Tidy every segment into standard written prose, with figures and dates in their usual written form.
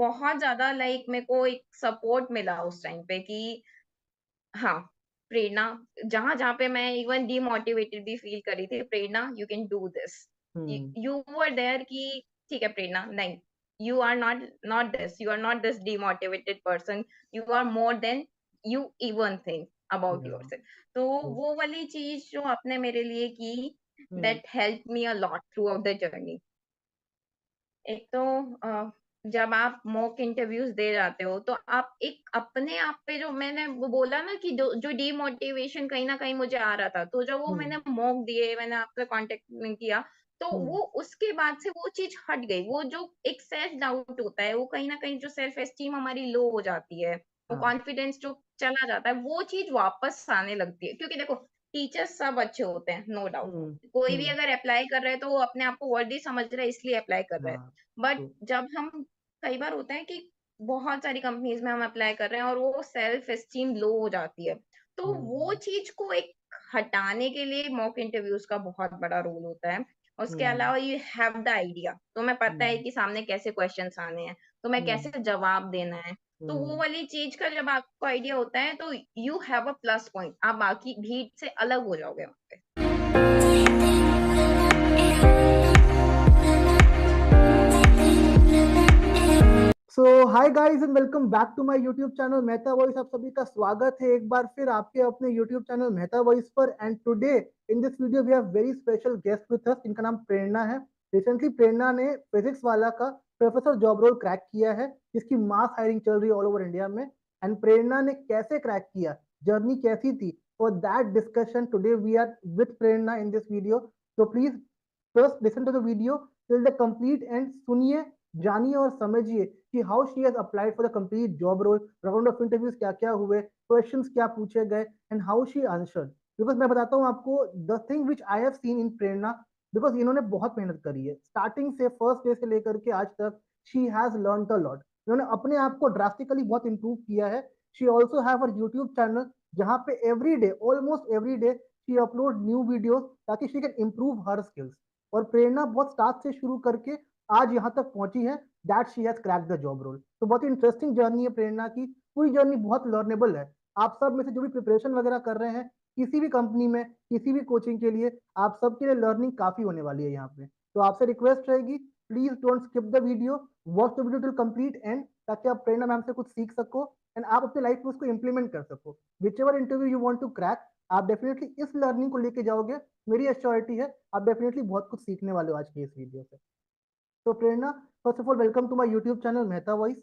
बहुत ज़्यादा लाइक मेरे को एक सपोर्ट मिला उस टाइम पे कि हाँ, प्रेरणा जहाँ-जहाँ पे मैं इवन डिमोटिवेटेड भी फ़ील कर रही थी, Prerna you can do this. Hmm, you were there कि ठीक है प्रेरणा, नहीं, you are not not this, you are not this demotivated person, you are more than you even think about yeah yourself. तो true. वो वाली चीज़ जो आपने मेरे लिए की, hmm, that helped me a lot throughout the journey. एक तो जब आप मॉक इंटरव्यूज़ दे जाते हो, तो आप एक अपने आप पे जो मैंने वो बोला ना कि जो जो डिमोटिवेशन कहीं न कहीं मुझे आ रहा था, तो जब वो हुँ, मैंने मॉक दिए, मैंने आपसे कॉन्टैक्ट में किया, तो हुँ, वो उसके बाद से वो चीज़ हट गई। वो जो एक सेल्फ डाउट होता है, वो कहीं न कहीं जो सेल्फ एस्टीम हमारी लो हो जाती है, वो हाँ, कॉन्फिडेंस जो चला जाता है, वो चीज़ वापस आने लगती है। क्योंकि देखो, टीचर्स सब अच्छे होते हैं, नो डाउट। हुँ, कोई भी हुँ, अगर अप्लाई कर रहा है, तो वो अपने आप को वर्दी समझ रहा है, इसलिए अप्लाई कर रहा है। हाँ, बट ट्रू। जब हम कई बार होता है कि बहुत सारी कंपनीज़ में हम अप्लाई कर रहे हैं और वो सेल्फ एस्टीम लो हो जाती है। तो वो हुँ, चीज़ को एक हटाने के लिए मॉक इंटरव्यूज़ का बहुत बड़ा रोल होता है। उसके हुँ, अलावा यू हैव द आइडिया, तुम्हें पता है हुँ, कि सामने कैसे क्वेश्चन्स आने हैं, तुम्हें हुँ, कैसे जवाब देना है। तो वो हुँ। वाली चीज़ का जब आपको आइडिया होता है तो you have a plus point, आप बाकी भीड़ से अलग हो जाओगे वहाँ पे। So hi guys and welcome back to my YouTube channel Mehta voice. आप सभी का स्वागत है एक बार फिर आपके अपने यूट्यूब चैनल मेहता वॉइस पर। And today in this video we have very special guest with us, इनका नाम प्रेरणा है। रिसेंटली प्रेरणा ने फिजिक्स वाला का प्रोफेसर जॉब रोल क्रैक किया है, जिसकी मास हायरिंग चल रही है ऑल ओवर इंडिया में। एंड प्रेरणा ने कैसे क्रैक किया, जर्नी कैसी थी, for that discussion today we are with Prerna in this video. तो please first listen to the video till the complete end सुनिए, जानिए और समझिए कि how she has applied for the complete job role, round of interviews क्या क्या हुए, questions क्या पूछे गए and how she answered. Because मैं बताता हूँ आपको the thing which I have seen in Prerna, because इन्होंने बहुत मेहनत करी है स्टार्टिंग से, फर्स्ट डे से लेकर के आज तक। She has learn a lot, इन्होंने अपने आप को ड्रास्टिकली बहुत इंप्रूव किया है। She also have a YouTube channel जहाँ पे every day, almost every day she upload new videos ताकि शी कैन improve हर स्किल्स। और प्रेरणा बहुत स्टार्ट से शुरू करके आज यहाँ तक पहुंची है, that she has crack the job role. तो बहुत ही इंटरेस्टिंग जर्नी है प्रेरणा की, पूरी जर्नी बहुत लर्नेबल है। आप सब में से जो भी प्रिपरेशन वगैरह कर रहे हैं किसी भी कंपनी में, किसी भी कोचिंग के लिए, आप सबके लिए लर्निंग काफी होने वाली है यहाँ पे। तो आपसे रिक्वेस्ट रहेगी, please don't skip the video, watch the video till complete and, ताकि आप प्रेरणा मैम से कुछ सीख सको एंड आप अपने लाइफ में उसको इंप्लीमेंट कर सको। Whichever interview you want to crack, आप डेफिनेटली इस लर्निंग को लेके जाओगे, मेरी एश्योरिटी है आप डेफिनेटली बहुत कुछ सीखने वाले हो आज की इस वीडियो से। तो Prerna, first of all welcome to my YouTube channel Mehta voice.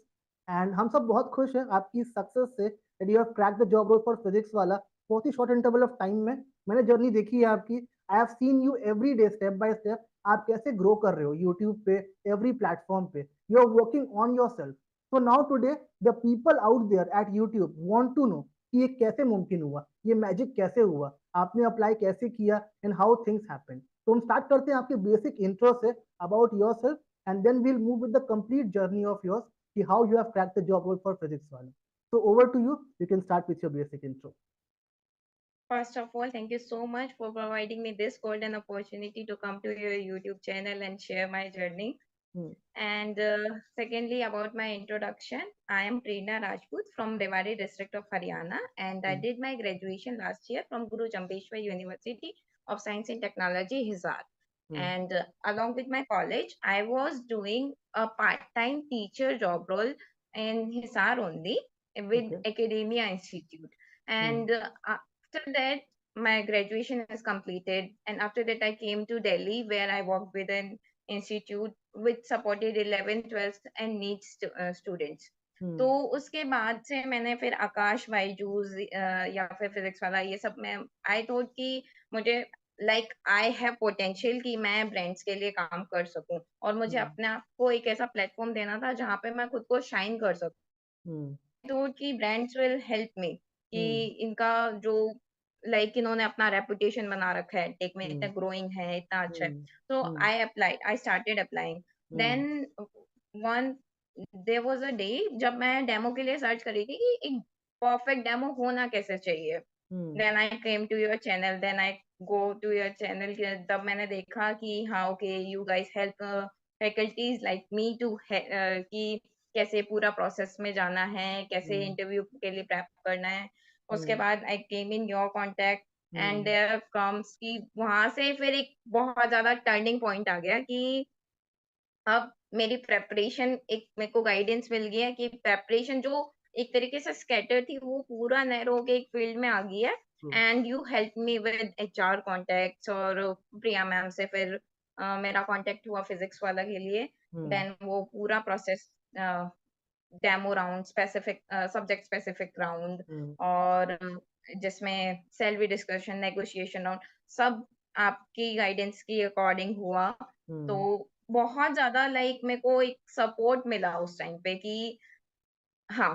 And हम सब बहुत खुश हैं आपकी सक्सेस से, that you have crack the job role for physics वाला बहुत ही शॉर्ट इंटरवल ऑफ टाइम में। मैंने जर्नी देखी है आपकी, I have seen you every day step by step, आप कैसे ग्रो कर रहे हो यूट्यूब पे, एवरी प्लेटफॉर्म पे, you are working on yourself. So now today the people out there at YouTube want to know कि ये कैसे मुमकिन हुआ, ये मैजिक कैसे हुआ, आपने अप्लाई कैसे किया एंड हाउ थिंग्स हैपन। तो हम स्टार्ट करते हैं आपके basic intro say about your self, and then we'll move with the complete journey of yours, ki how you have cracked the job role for physics wala. So over to you. You can start with your basic intro. First of all, thank you so much for providing me this golden opportunity to come to your YouTube channel and share my journey. Hmm. And secondly, about my introduction, I am Prerna Rajput from Rewari district of Haryana, and I Hmm. did my graduation last year from Guru Jambheshwar University of Science and Technology, Hisar. Hmm. And along with my college, I was doing a part-time teacher job role in Hisar only with Okay. Academia Institute. Hmm. And after that, my graduation is completed, and after that, I came to Delhi where I worked with an institute which supported 11th 12th and needs students. तो Hmm. उसके बाद से मैंने फिर आकाश बायजूस या फिर physics वाला ये सब में आई थॉट कि मुझे लाइक आई हैव पोटेंशियल कि मैं ब्रांड्स के लिए काम कर सकूं और मुझे Hmm. अपने आप को एक ऐसा प्लेटफॉर्म देना था जहां पे मैं खुद को शाइन कर सकूं। Hmm. तो कि ब्रांड्स विल हेल्प मी कि Hmm. इनका जो लाइक इन्होंने अपना रेपुटेशन बना रखा है टेक में, Hmm. इतना ग्रोइंग है, इतना अच्छा है। Hmm. तो Hmm. I started applying. Hmm. Then one there was a day जब मैं डेमो के लिए सर्च कर रही थी कि एक परफेक्ट डेमो होना कैसे चाहिए। Hmm. Then I came to your channel, then I go to your channel. तब मैंने देखा कि हाँ okay, you guys help faculties like me to कि कैसे पूरा प्रोसेस में जाना है, कैसे हम्म, इंटरव्यू के लिए प्रेप करना है। उसके हम्म, बाद I came in your contact and hmm, there comes कि वहाँ से फिर एक बहुत ज़्यादा टर्निंग पॉइंट आ गया कि अब मेरी प्रिपरेशन एक मेरे को गाइडेंस मिल गया है कि प्रिपरेशन जो एक तरीके से स्कैटर थी वो पूरा नैरो होके एक फील्ड में आ गई है hmm, and you help me with HR contacts और प्रिया मैम से फिर मेरा कॉन्टैक्ट हुआ फिजिक्स वाला के लिए हम्म, देन वो पूरा process demo round specific subject specific round hmm, और जिसमें सेल्फ डिस्कशन नेगोशिएशन राउंड सब आपकी गाइडेंस के अकॉर्डिंग हुआ तो हम्म, बहुत ज़्यादा लाइक मेरे को एक सपोर्ट मिला उस टाइम पे कि हाँ,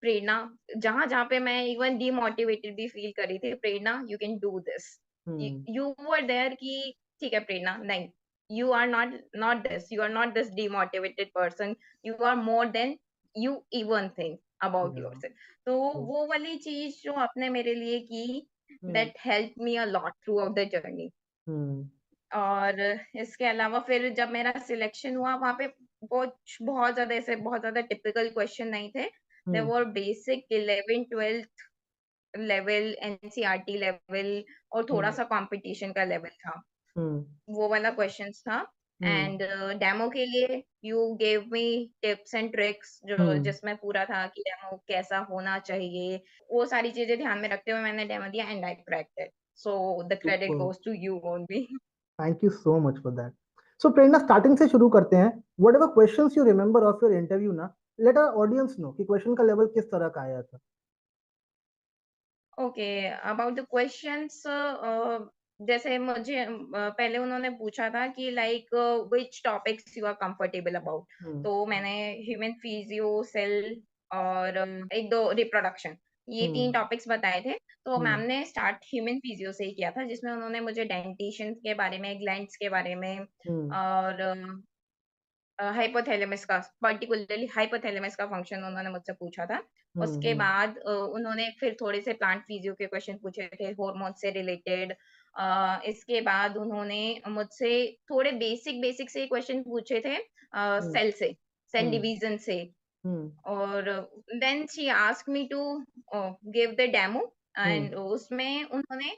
प्रेरणा जहाँ-जहाँ पे मैं इवन डिमोटिवेटेड भी फील कर रही थी, Prerna you can do this. You hmm, you were there कि ठीक है प्रेरणा, नहीं, you are not not this, you are not this demotivated person, you are more than you even think about yeah, yourself. तो हम्म, वो वाली चीज़ जो आपने मेरे लिए की, hmm, that helped me a lot throughout the journey. Hmm, और इसके अलावा फिर जब मेरा सिलेक्शन हुआ वहाँ पे बहुत ज़्यादा ऐसे बहुत ज़्यादा टिपिकल क्वेश्चन नहीं थे। There hmm, were basic 11th-12th level, NCERT level और हम्म, थोड़ा-सा कॉम्पिटिशन का लेवल था। हम्म, वो वाला क्वेश्चन्स था हम्म, एंड डेमो के लिए you gave me tips and tricks जो हम्म, जिसमें पूरा था कि डेमो कैसा होना चाहिए। वो सारी चीज़ें ध्यान में रखते हुए मैंने डेमो दिया and I cracked it. So the credit super. Goes to you only. Thank you so much for that. So Prerna, starting से शुरू करते हैं। Whatever questions you remember of your interview ना, लेट आवर ऑडियंस नो कि question का level किस तरह का आया था। ओके अबाउट द क्वेश्चंस जैसे मुझे पहले उन्होंने पूछा था कि like which topics you are comfortable about hmm, तो मैंने ह्यूमन फिजियो सेल और एक दो रिप्रोडक्शन ये तीन हम्म, टॉपिक्स बताए थे तो मैम हम्म, ने स्टार्ट ह्यूमन फिजियो से ही किया था जिसमें उन्होंने मुझे डेंटिशन के बारे में ग्लैंड्स के बारे में हम्म, और हाइपोथैलेमस का पर्टिकुलरली हाइपोथैलेमस का फंक्शन उन्होंने मुझसे पूछा था। हम्म, उसके बाद उन्होंने फिर थोड़े से प्लांट फिजियो के क्वेश्चन पूछे थे हार्मोन से रिलेटेड। इसके बाद उन्होंने मुझसे थोड़े बेसिक से क्वेश्चन पूछे थे हम्म, सेल से, सेल हम्म, डिवीजन से। हम्म, और then she asked me to give the demo hmm, and उसमें उन्होंने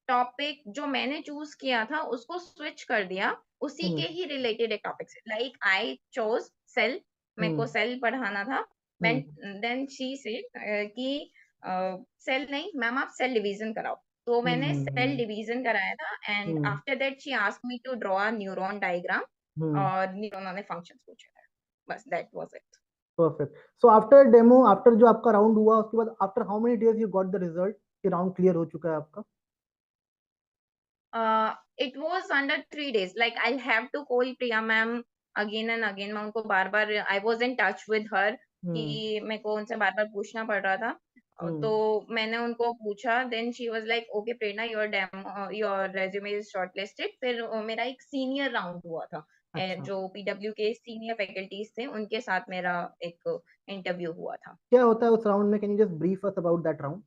टॉपिक जो मैंने चूज़ किया था उसको स्विच कर दिया, उसी हम्म, के ही रिलेटेड एक टॉपिक से। लाइक आई चोज़ सेल, मेरे को हम्म, सेल पढ़ाना था। हम्म, देन शी सेड कि सेल नहीं मैम आप सेल डिवीज़न कराओ। तो हम्म, मैंने सेल हम्म, डिवीज़न कराया था and hmm, after that she asked me to draw a neuron diagram hmm, और उन्होंने फंक्शंस पूछे थे। बस that was it. Perfect. So after demo, after जो आपका राउंड हुआ, उसके बाद after how many days you got the result कि राउंड क्लियर हो चुका है आपका? It was under 3 days. Like I'll have to call Priya ma'am again and again. मैं उनको बार-बार I was in touch with her हम्म, कि मेरे को उनसे बार-बार पूछना पड़ रहा था। तो हम्म, मैंने उनको पूछा then she was like okay Prerna your resume is shortlisted। फिर मेरा एक सीनियर राउंड हुआ था। अच्छा। जो पीडब्ल्यू के सीनियर फैकल्टीज थे उनके साथ मेरा एक इंटरव्यू हुआ था। क्या होता है उस राउंड में? Can you just brief us about that round?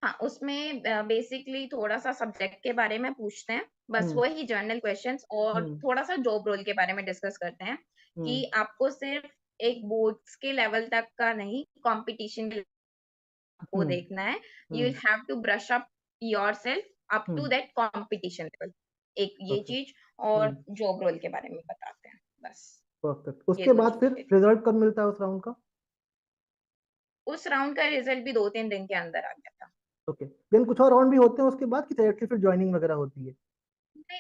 हाँ, उसमें बेसिकली थोड़ा-सा सब्जेक्ट के बारे में पूछते हैं, बस हम्म, वही जर्नल क्वेश्चंस और हम्म, थोड़ा-सा जॉब रोल के बारे में डिस्कस करते हैं, हम्म, कि आपको सिर्फ एक बोर्ड्स के लेवल तक का नहीं, कॉम्पिटिशन के आपको हम्म, देखना है। You will hmm, have to brush up yourself up to hmm, that competition level. एक ये परफेक्ट। चीज़ और हम्म, जॉब रोल के बारे में बताते हैं, बस परफेक्ट। ये उसके 2 बाद फिर चीज़ें थी। रिजल्ट कब मिलता है उस राउंड का? उस राउंड का रिज़ल्ट भी 2-3 दिन के अंदर आ गया था। ओके, देन कुछ और राउंड भी होते हैं उसके बाद कि डायरेक्टली फिर ज्वाइनिंग वगैरह होती है?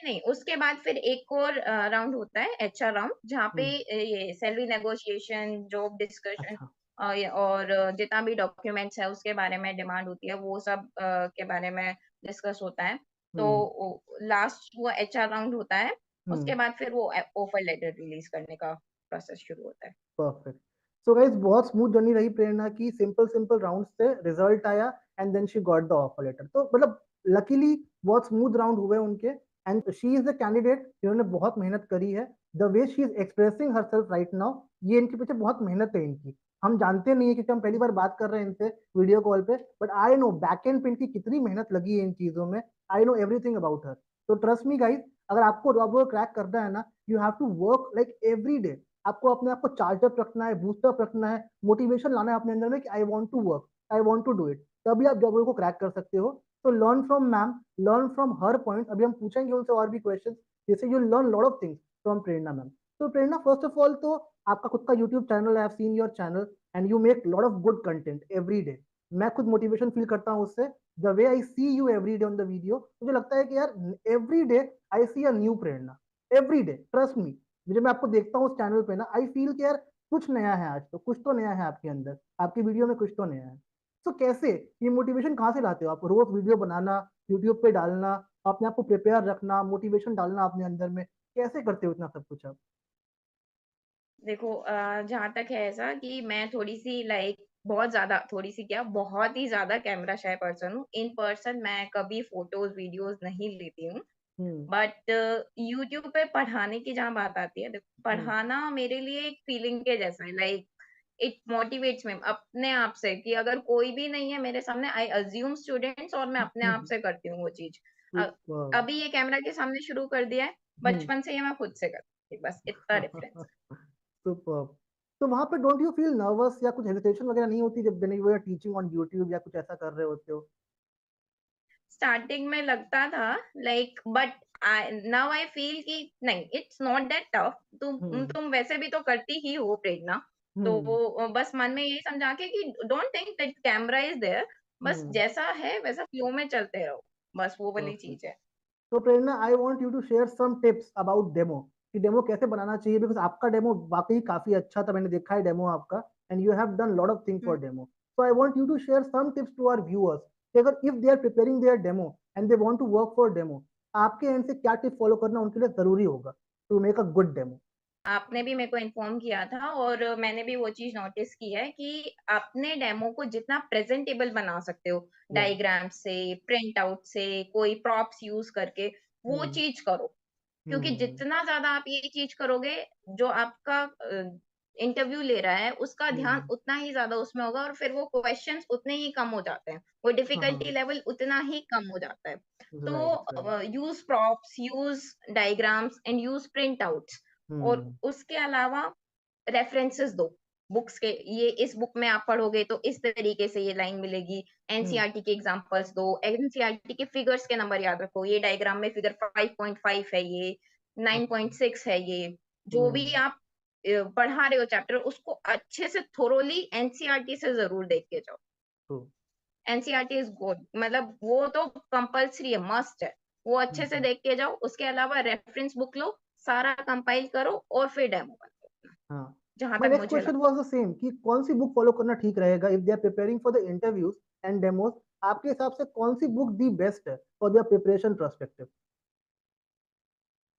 नहीं, उसके बाद फिर एक और राउंड होता है एचआर राउंड जहाँ पे हम्म, ये सैलरी नेगोशिएशन, जॉब डिस्कशन अच्छा। और जितना भी डॉक्यूमेंट्स है उसके बारे में डिमांड होती है वो सब के बारे में डिस्कस होता है। तो हम्म, लास्ट वो एचआर राउंड होता है, उसके हम्म, बाद फिर वो ऑफर लेटर रिलीज़ करने का प्रोसेस शुरू होता है। परफेक्ट। सो गाइस, बहुत स्मूथ जर्नी रही प्रेरणा की। सिंपल सिंपल राउंड से रिजल्ट आया and then she got the offer letter. तो मतलब लकीली बहुत स्मूथ राउंड हुए उनके। And she is the candidate जिन्होंने बहुत मेहनत करी है। The way she is expressing herself right now, ये इनके पीछे बहुत मेहनत है इनकी। हम जानते नहीं है क्योंकि हम पहली बार बात कर रहे हैं इनसे वीडियो कॉल पे, but I know back and पे इनकी कितनी मेहनत लगी है इन चीजों में। I know everything about her. तो ट्रस्ट मी गाइस, अगर आपको जॉब क्रैक करना है ना, you have to work like every day. आपको अपने आप को चार्ज अप रखना है, बूस्ट अप रखना है, मोटिवेशन लाना है अपने अंदर में कि I want to work, I want to do it, तभी आप जॉब रोल को क्रैक कर सकते हो। तो learn from ma'am, learn from her point. अभी हम पूछेंगे उनसे और भी क्वेश्चन, जैसे you learn lot of things from Prerna ma'am. तो प्रेरणा, फर्स्ट ऑफ ऑल तो आपका खुद का यूट्यूब चैनल है, I have seen your channel and you make lot of good content every day. मैं खुद मोटिवेशन फील करता हूँ उससे। The way I see you every day on the video, मुझे लगता है कि यार every day I see a new Prerna, every day, trust me. जब मैं आपको देखता हूँ उस चैनल पे ना, आई फील कि यार कुछ नया है, आज तो कुछ तो नया है आपके अंदर, आपकी वीडियो में कुछ तो नया है। तो कैसे ये मोटिवेशन कहाँ से लाते हो आप? रोज वीडियो बनाना, यूट्यूब पे डालना, अपने आप को प्रिपेयर रखना, मोटिवेशन डालना अपने अंदर में, कैसे करते हो इतना सब कुछ आप? देखो जहाँ तक है ऐसा कि मैं थोड़ी-सी लाइक बहुत ज़्यादा थोड़ी-सी क्या बहुत ही ज़्यादा कैमरा शाय पर्सन हूँ। इन पर्सन मैं कभी फ़ोटोज़, वीडियोज़ नहीं लेती हूँ। हम्म। बट यूट्यूब पे पढ़ाने की जहाँ बात आती है, देखो हम्म। पढ़ाना मेरे लिए एक फीलिंग के जैसा है, लाइक इट मोटिवेट्स मी अपने आप से कि अगर कोई भी नहीं है मेरे सामने, आई अज़्यूम स्टूडेंट्स और मैं अपने आप से करती हूँ वो चीज़। अ, सुपर। अभी ये कैमरा के सामने शुरू कर दिया है, हम्म। बचपन से ये मैं खुद से करती थी, बस इतना डिफरेंस है। सुपर। तो वहां पे डोंट यू फील नर्वस या कुछ हेजिटेशन वगैरह नहीं होती जब you are teaching on YouTube या कुछ ऐसा कर रहे होते हो? स्टार्टिंग में लगता था like but I now I feel कि नहीं, इट्स नॉट दैट टफ। हम्म। तुम वैसे भी तो करती ही हो प्रेरणा। तो हम्म। बस मन में यही समझा के कि don't think that camera is there, बस हम्म। जैसा है वैसा फ्लो में चलते रहो, बस वो वाली परफेक्ट। चीज है। तो Prerna, I want you to share some tips about demo, कि डेमो कैसे बनाना चाहिए, बिकॉज आपका डेमो वाकई काफी अच्छा था, मैंने देखा है डेमो आपका, and you have done lot of thing for hmm. Demo. So I want you to share some tips to our viewers, कि अगर if they are preparing their demo and they want to work for demo, आपके end से क्या tip follow करना उनके लिए जरूरी होगा to make a good demo? आपने भी मेरे को इन्फॉर्म किया था और मैंने भी वो चीज़ नोटिस की है कि अपने डेमो को जितना प्रेज़ेंटेबल बना सकते हो, या। डायग्राम से, प्रिंट आउट से, कोई प्रॉप्स यूज़ करके, वो हम्म। चीज़ करो। क्योंकि हम्म। जितना ज़्यादा आप ये चीज़ करोगे, जो आपका इंटरव्यू ले रहा है, उसका ध्यान हम्म। उतना ही ज़्यादा उसमें होगा और फिर वो क्वेश्चन्स उतने ही कम हो जाते हैं। वो हाँ डिफ़िकल्टी हाँ। लेवल उतना ही कम हो जाता है। तो right right. Use props, use diagrams and use print outs. और हम्म। उसके अलावा रेफरेंसेस दो, बुक्स के, ये इस बुक में आप पढ़ोगे तो इस तरीके से ये लाइन मिलेगी। हम्म। एनसीईआरटी के एग्जांपल्स दो, एनसीईआरटी के फिगर्स के नंबर याद रखो, ये डायग्राम में फिगर 5.5 है, ये अच्छा। 9.6 है, ये जो भी हम्म। आप पढ़ा रहे हो चैप्टर, उसको अच्छे से थोरोली एनसीईआरटी से ज़रूर देख के जाओ। तो। एनसीईआरटी इज़ गुड, मतलब वो तो कंपल्सरी है, मस्ट है। वो अच्छे से हम्म। देख के जाओ, उसके अलावा रेफरेंस बुक लो, सारा कंपाइल करो और फिर डेमो बनाओ अपना, हाँ। जहाँ माय तक नेक्स्ट मुझे क्वेश्चन लगता वाज है। द सेम, कि कौन सी बुक फॉलो करना ठीक रहेगा if they are preparing for the interviews and demos? आपके हिसाब से कौन सी बुक दी बेस्ट है फॉर देयर प्रिपरेशन पर्सपेक्टिव?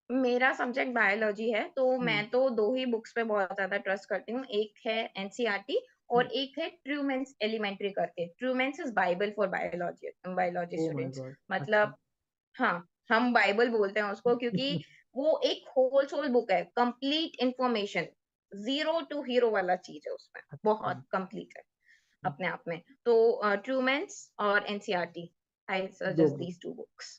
मेरा सब्जेक्ट बायोलॉजी है, तो हम्म। मैं तो 2 ही बुक्स पे बहुत ज़्यादा ट्रस्ट करती हूँ। एक है एनसीईआरटी हम्म। और एक है ट्रूमैन्स एलिमेंट्री करके। Trueman's is Bible for biology oh my students. God. अच्छा। मतलब हाँ, हम बाइबल बोलते हैं उसको क्योंकि वो एक होल सोल बुक है, complete information, zero to hero वाला चीज़ है उसमें, अच्छा। बहुत कंप्लीट है अपने आप में। तो ट्रूमैन्स और एनसीईआरटी, आई दो suggest book. These 2 books.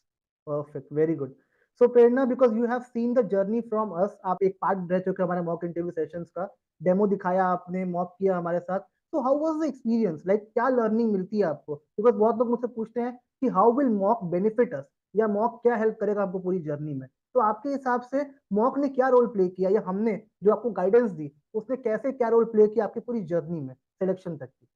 Perfect, very good. So Prerna, because you have seen the journey from us, आप एक पार्ट रह चुके हैं हमारे मॉक इंटरव्यू सेशंस का, डेमो दिखाया आपने, मॉक किया हमारे साथ। तो how was the experience, like क्या लर्निंग मिलती है आपको? बिकॉज बहुत लोग मुझसे पूछते हैं कि हाउ विल मॉक बेनिफिट अस, या मॉक क्या हेल्प करेगा आपको पूरी जर्नी में। तो आपके हिसाब से मॉक ने क्या रोल प्ले किया, या हमने जो आपको गाइडेंस दी उसने कैसे क्या रोल प्ले किया आपकी पूरी जर्नी में सिलेक्शन तक की?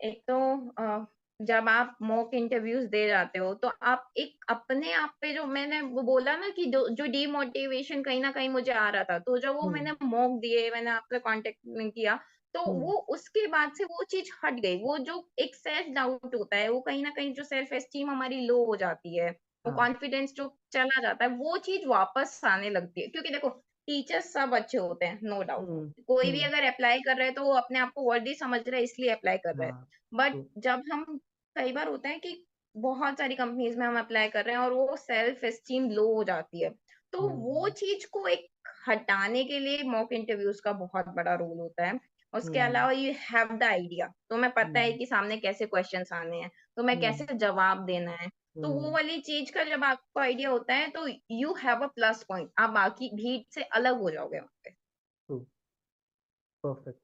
एक तो जब आप मॉक इंटरव्यूज़ दे जाते हो, तो आप एक अपने आप पे, जो मैंने वो बोला ना कि जो जो डीमोटिवेशन कहीं न कहीं मुझे आ रहा था, तो जब वो हम्म। मैंने मॉक दिए, मैंने आपसे कॉन्टैक्ट नहीं किया, तो हम्म। वो उसके बाद से वो चीज़ हट गई। वो जो एक सेल्फ डाउट होता है, वो कहीं न कहीं जो सेल्फ एस्टीम हमारी लो हो जाती है, वो हाँ। कॉन्फिडेंस जो चला जाता है, वो चीज़ वापस आने लगती है। क्योंकि देखो, टीचर्स सब अच्छे होते हैं, नो डाउट। हम्म। कोई भी हम्म। अगर अप्लाई कर रहा है, तो वो अपने आप को वर्दी समझ रहा है, इसलिए अप्लाई कर रहा है। हाँ। बट तो। जब हम, कई बार होता है कि बहुत सारी कंपनीज़ में हम अप्लाई कर रहे हैं और वो सेल्फ एस्टीम लो हो जाती है। तो वो हम्म। चीज़ को एक हटाने के लिए मॉक इंटरव्यूज़ का बहुत बड़ा रोल होता है। उसके हम्म। अलावा यू हैव द आइडिया, तुम्हें पता है हम्म। कि सामने कैसे क्वेश्चन्स आने हैं, तुम्हें हम्म। कैसे जवाब देना है। तो वो हम्म। वाली चीज़ का जब आपको आइडिया होता है, तो you have a plus point, आप बाकी भीड़ से अलग हो जाओगे वहाँ पे। परफेक्ट।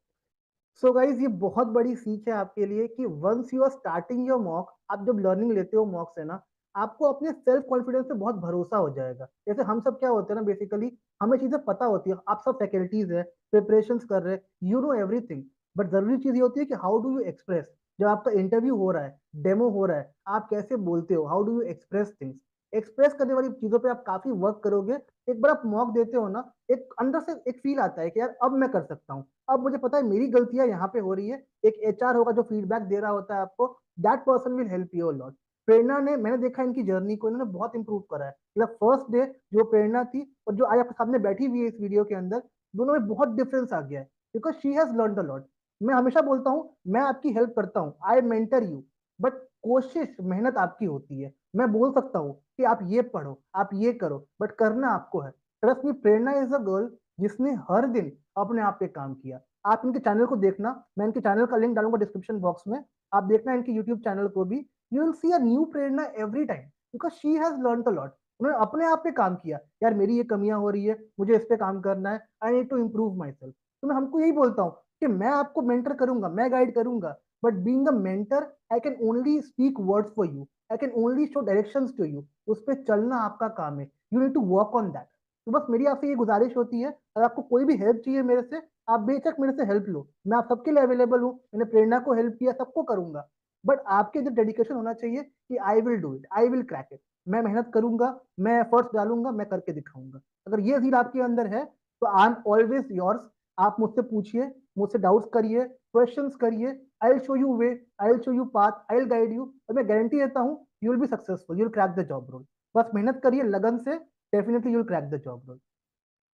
सो गाइज ये बहुत बड़ी सीख है आपके लिए कि once you are starting your mock, आप जब लर्निंग लेते हो मॉक से ना, आपको अपने सेल्फ कॉन्फिडेंस पे बहुत भरोसा हो जाएगा। जैसे हम सब क्या होते हैं ना, बेसिकली हमें चीजें पता होती है, आप सब फैकल्टीज है, प्रिपरेशन कर रहे हैं, यू नो एवरीथिंग, बट जरूरी चीज ये होती है कि हाउ डू यू एक्सप्रेस। जब आपका इंटरव्यू हो रहा है, डेमो हो रहा है, आप कैसे बोलते हो, how do you express things. Express करने वाली चीजों पे आप काफी वर्क करोगे। एक बार आप मॉक देते हो ना, एक अंदर से एक फील आता है कि यार अब मैं कर सकता हूँ, अब मुझे पता है मेरी गलतियां यहाँ पे हो रही है। एक एचआर होगा जो फीडबैक दे रहा होता है आपको, that person will help you a lot. Prerna ने, मैंने देखा इनकी जर्नी को, इन्होंने बहुत इंप्रूव करा है। मतलब फर्स्ट डे जो प्रेरणा थी और जो आज आपके सामने बैठी हुई है इस वीडियो के अंदर, दोनों में बहुत डिफरेंस आ गया है, because she has learn a lot. मैं हमेशा बोलता हूँ मैं आपकी हेल्प करता हूँ, आई मेंटर यू, बट कोशिश मेहनत आपकी होती है। मैं बोल सकता हूँ कि आप ये पढ़ो, आप ये करो, बट करना आपको है। Trust me, Prerna is a girl जिसने हर दिन अपने आप पे काम किया। आप इनके चैनल को देखना, मैं इनके चैनल का लिंक डालूंगा डिस्क्रिप्शन बॉक्स में, आप देखना इनके यूट्यूब चैनल को भी। You will see a new Prerna every time, because she has learn a lot. उन्होंने अपने आप पे काम किया, यार मेरी ये कमियां हो रही है, मुझे इस पे काम करना है, I need to improve myself. तो मैं हमको यही बोलता हूँ कि मैं आपको मेंटर करूंगा, मैं गाइड करूंगा, but being a mentor I can only speak words for you, I can only show directions to you. उस पर चलना आपका काम है, you need to work on that. तो बस मेरी आपसे ये गुजारिश होती है, अगर आपको कोई भी हेल्प चाहिए मेरे से, आप बेशक मेरे से हेल्प लो, मैं आप सबके लिए अवेलेबल हूँ। मैंने प्रेरणा को हेल्प किया, सबको करूंगा, बट आपके जो डेडिकेशन होना चाहिए कि I will do it, I will crack it. मैं मेहनत करूंगा, मैं एफर्ट्स डालूंगा, मैं करके दिखाऊंगा। अगर ये जील आपके अंदर है तो आई एम ऑलवेज योर्स। आप मुझसे पूछिए, मुझसे डाउट्स करिए, क्वेश्चंस करिए, I will show you way, I will show you path, I will guide you, और मैं गारंटी देता हूँ you will be successful, you will crack the job role. बस मेहनत करिए लगन से, definitely you will crack the job role.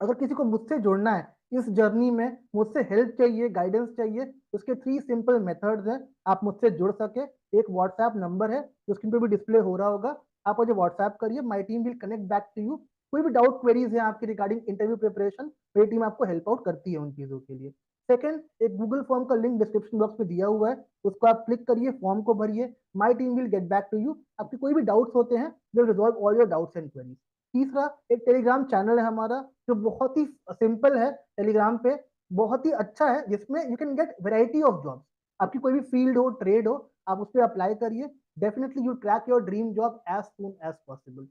अगर किसी को मुझसे जुड़ना है इस जर्नी में, मुझसे हेल्प चाहिए, गाइडेंस चाहिए, उसके 3 सिंपल मेथड्स हैं आप मुझसे जुड़ सके। एक व्हाट्सएप नंबर है जो स्क्रीन पे भी डिस्प्ले हो रहा होगा, आप मुझे व्हाट्सएप करिए, my team will connect back to you. कोई भी डाउट क्वेरीज है आपकी रिगार्डिंग इंटरव्यू प्रिपरेशन, मेरी टीम आपको हेल्प आउट करती है उन चीजों के लिए। सेकंड, एक गूगल फॉर्म का लिंक डिस्क्रिप्शन बॉक्स में दिया हुआ है, उसको आप क्लिक करिए, फॉर्म को भरिए, my team will get back to you. आपके कोई भी डाउट्स होते हैं, will resolve all your doubts and queries. तीसरा, एक टेलीग्राम चैनल है हमारा जो बहुत ही सिंपल है, टेलीग्राम पे बहुत ही अच्छा है, जिसमें you can get variety of jobs. आपकी कोई भी फील्ड हो, ट्रेड हो, आप उस पर अप्लाई करिए, definitely you crack your dream job as soon as possible.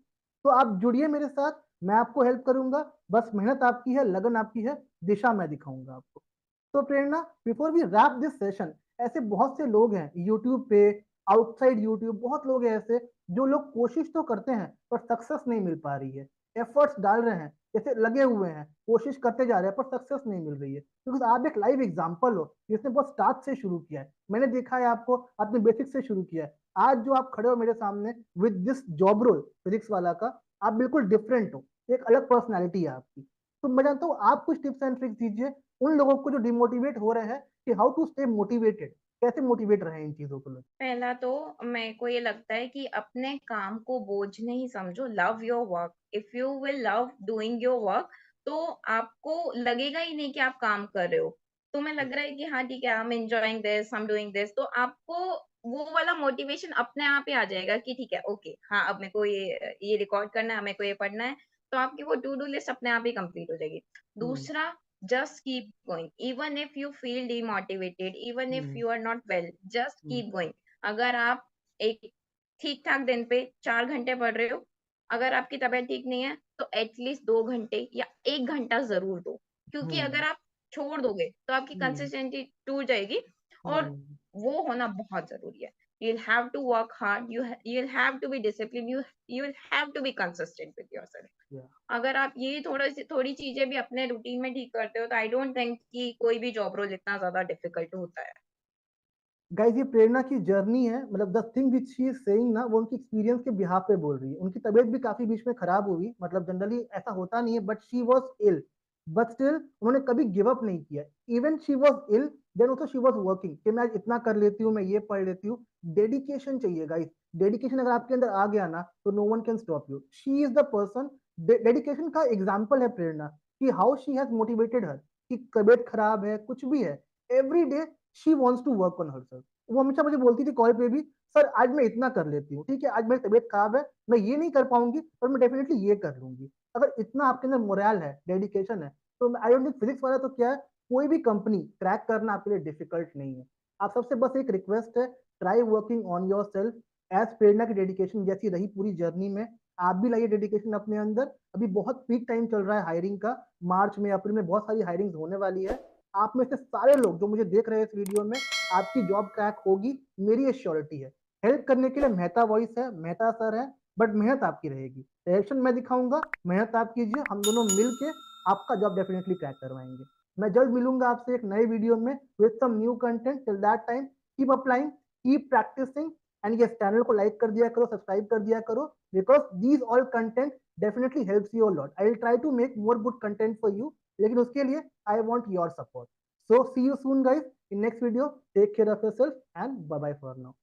तो आप जुड़िए मेरे साथ, मैं आपको हेल्प करूंगा, बस मेहनत आपकी है, लगन आपकी है, दिशा मैं दिखाऊंगा आपको। तो Prerna, before we wrap this session, ऐसे बहुत से लोग हैं यूट्यूब पे, आउटसाइड यूट्यूब, बहुत लोग हैं ऐसे जो लोग कोशिश तो करते हैं पर सक्सेस नहीं मिल पा रही है। एफर्ट्स डाल रहे हैं, जैसे लगे हुए हैं, कोशिश करते जा रहे हैं, पर सक्सेस नहीं मिल रही है, क्योंकि आप एक लाइव एग्जांपल हो जिसने बहुत स्टार्ट से शुरू किया है। मैंने देखा है आपको, आपने बेसिक से शुरू किया है। आज जो आप खड़े हो मेरे सामने with this job role physics वाला का, आप बिल्कुल डिफरेंट हो, एक अलग पर्सनैलिटी है आपकी। तो मैं जानता हूँ आप कुछ टिप्स एंड ट्रिक्स दीजिए उन लोगों को जो डिमोटिवेट हो रहे हैं, कि हाउ टू स्टे मोटिवेटेड, कैसे मोटिवेट रहे इन चीजों को लेकर। पहला तो मेरे को ये लगता है कि अपने काम को बोझ नहीं समझो, love your work. If you will love doing your work, तो आपको लगेगा ही नहीं कि आप काम कर रहे हो। तुम्हें लग रहा है कि हाँ ठीक है, I am enjoying this, I am doing this, तो आपको वो वाला मोटिवेशन अपने आप ही आ जाएगा कि ठीक है, ओके, हाँ अब मेरे को ये रिकॉर्ड करना है, मेरे को ये पढ़ना है, तो आपकी वो टू डू लिस्ट अपने आप ही कंप्लीट हो जाएगी। हम्म। दूसरा, just keep going even if you feel demotivated, even if hmm. you are not well, just hmm. keep going। अगर आप एक ठीक ठाक दिन पे 4 घंटे पढ़ रहे हो, अगर आपकी तबीयत ठीक नहीं है तो एटलीस्ट 2 घंटे या 1 घंटा जरूर दो, क्योंकि हम्म। अगर आप छोड़ दोगे तो आपकी हम्म। कंसिस्टेंसी टूट जाएगी, और हम्म। वो होना बहुत जरूरी है। You'll have to work hard, you'll have to be disciplined, you'll have to be consistent with yourself। या अगर आप ये थोड़ी चीजें भी अपने रूटीन में ठीक करते हो, तो आई डोंट थिंक कि कोई भी जॉब रोल इतना ज्यादा डिफिकल्ट होता है। गाइस, ये प्रेरणा की जर्नी है, मतलब the thing which she is saying ना, वो उनकी एक्सपीरियंस के बिहाफ पे बोल रही है। उनकी तबीयत भी काफी बीच में खराब हुई, मतलब जनरली ऐसा होता नहीं है, but she was ill, but still उन्होंने कभी गिव अप नहीं किया। Even she was ill, then also she was working कि मैं आज इतना कर लेती हूँ, मैं ये पढ़ लेती हूँ। डेडिकेशन चाहिए गाइस, डेडिकेशन अगर आपके अंदर आ गया ना, तो no one can stop you. She is the person, dedication का एग्जाम्पल है प्रेरणा, कि how she has motivated her, कि तबीयत खराब है, कुछ भी है, every day she wants to work on her. वो हमेशा मुझे बोलती थी कॉल पे भी, सर आज मैं इतना कर लेती हूँ, ठीक है आज मेरी तबीयत खराब है, मैं ये नहीं कर पाऊंगी, पर मैं डेफिनेटली ये कर लूंगी। अगर इतना आपके अंदर मोरल है, डेडिकेशन है, तो आई डोंट थिंक फिजिक्स वाला तो क्या है, कोई भी कंपनी क्रैक करना आपके लिए डिफिकल्ट नहीं है। आप सबसे बस एक रिक्वेस्ट है, try working on yourself. As Prerna की डेडिकेशन जैसी रही पूरी जर्नी में, आप भी लाइए डेडिकेशन अपने अंदर। अभी बहुत पीक टाइम चल रहा है हायरिंग का, मार्च में अप्रैल में बहुत सारी हायरिंग होने वाली है। आप में से सारे लोग जो मुझे देख रहे हैं इस वीडियो में, आपकी जॉब क्रैक होगी, मेरी ये श्योरिटी है। हेल्प करने के लिए मेहता वॉइस है, मेहता सर है, बट मेहनत आपकी रहेगी। डायरेक्शन मैं दिखाऊंगा, मेहनत आप कीजिए, हम दोनों मिलके आपका जॉब डेफिनेटली क्रैक करवाएंगे। मैं जल्द मिलूंगा आपसे एक नए वीडियो में with some new content. Till that time keep applying, keep practising, and ये चैनल को लाइक कर दिया करो, सब्सक्राइब कर दिया करो, because these all content definitely helps you a lot. I will try to make more good content for you, लेकिन उसके लिए I want your support. So see you soon guys in next video. Take care of yourself and bye bye for now.